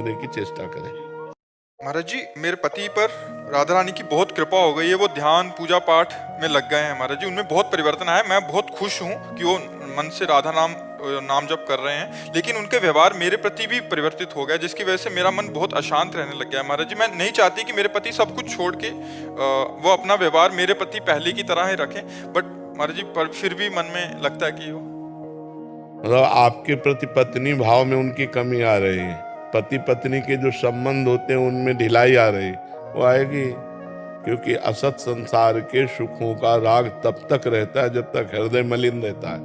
समझने की चेष्टा करें। महाराज जी, मेरे पति पर राधा रानी की बहुत कृपा हो गई है। वो ध्यान पूजा पाठ में लग गए हैं महाराज जी। उनमें बहुत परिवर्तन आया। मैं बहुत खुश हूँ कि वो मन से राधा नाम जप कर रहे हैं। लेकिन उनके व्यवहार मेरे प्रति भी परिवर्तित हो गया, जिसकी वजह से मेरा मन बहुत अशांत रहने लग गया है महाराज जी। मैं नहीं चाहती कि मेरे पति सब कुछ छोड़ के वो अपना व्यवहार मेरे प्रति पहले की तरह ही रखें, बट महाराज जी पर फिर भी मन में लगता है कि वो मतलब आपके प्रति पत्नी भाव में उनकी कमी आ रही है। पति पत्नी के जो संबंध होते हैं उनमें ढिलाई आ रही, वो आएगी। क्योंकि असत संसार के सुखों का राग तब तक रहता है जब तक हृदय मलिन रहता है,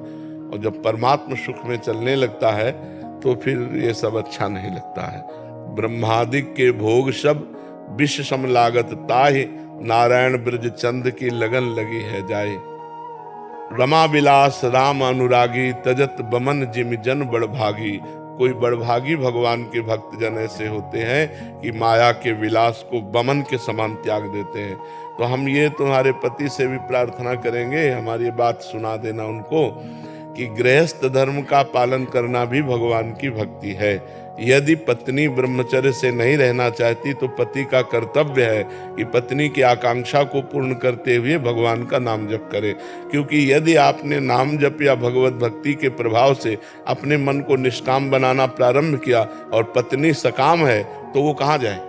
और जब परमात्म सुख में चलने लगता है तो फिर ये सब अच्छा नहीं लगता है। ब्रह्मादिक के भोग सब विष सम लागत ताहि, नारायण ब्रज चंद की लगन लगी है जाए। रमा विलास राम अनुरागी, तजत बमन जिमि जन बड़भागी। कोई बड़भागी भगवान के भक्त जन ऐसे होते हैं कि माया के विलास को बमन के समान त्याग देते हैं। तो हम ये तुम्हारे पति से भी प्रार्थना करेंगे, हमारी बात सुना देना उनको कि गृहस्थ धर्म का पालन करना भी भगवान की भक्ति है। यदि पत्नी ब्रह्मचर्य से नहीं रहना चाहती तो पति का कर्तव्य है कि पत्नी की आकांक्षा को पूर्ण करते हुए भगवान का नाम जप करे। क्योंकि यदि आपने नाम जप या भगवत भक्ति के प्रभाव से अपने मन को निष्काम बनाना प्रारंभ किया और पत्नी सकाम है तो वो कहाँ जाए?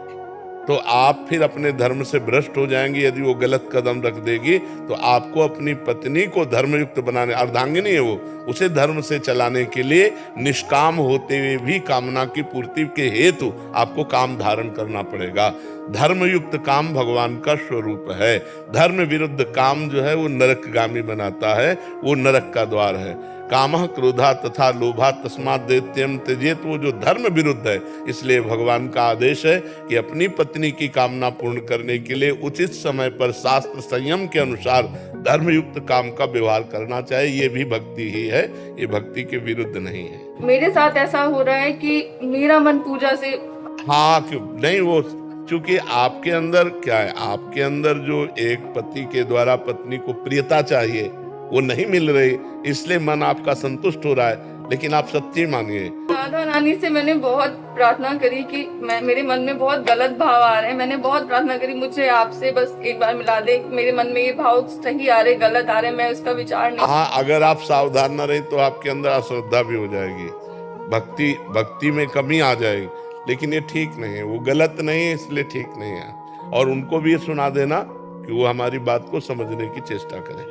तो आप फिर अपने धर्म से भ्रष्ट हो जाएंगे। यदि वो गलत कदम रख देगी तो आपको अपनी पत्नी को धर्मयुक्त बनाने, अर्धांगिनी है वो, उसे धर्म से चलाने के लिए निष्काम होते हुए भी कामना की पूर्ति के हेतु आपको काम धारण करना पड़ेगा। धर्मयुक्त काम भगवान का स्वरूप है। धर्म विरुद्ध काम जो है वो नरकगामी बनाता है, वो नरक का द्वार है। कामः क्रोधा तथा लोभा तस्मात् दैत्यम त्यजेत, वो जो धर्म विरुद्ध है। इसलिए भगवान का आदेश है कि अपनी पत्नी की कामना पूर्ण करने के लिए उचित समय पर शास्त्र संयम के अनुसार धर्मयुक्त काम का व्यवहार करना चाहिए। ये भी भक्ति ही है, ये भक्ति के विरुद्ध नहीं है। मेरे साथ ऐसा हो रहा है कि मेरा मन पूजा से हाँ क्यों नहीं, वो चूंकि आपके अंदर क्या है, आपके अंदर जो एक पति के द्वारा पत्नी को प्रियता चाहिए वो नहीं मिल रही, इसलिए मन आपका संतुष्ट हो रहा है। लेकिन आप सच्ची मानिए, राधा रानी से मैंने बहुत प्रार्थना करी कि मेरे मन में बहुत गलत भाव आ रहे हैं। मैंने बहुत प्रार्थना करी, मुझे आपसे बस एक बार मिला दे। मेरे मन में ये भाव सही आ रहे, गलत आ रहे, मैं उसका विचार नहीं। हाँ, अगर आप सावधान न रहे तो आपके अंदर अश्रद्धा भी हो जाएगी, भक्ति में कमी आ जाएगी। लेकिन ये ठीक नहीं है, वो गलत नहीं है, इसलिए ठीक नहीं है। और उनको भी ये सुना देना कि वो हमारी बात को समझने की चेष्टा करें।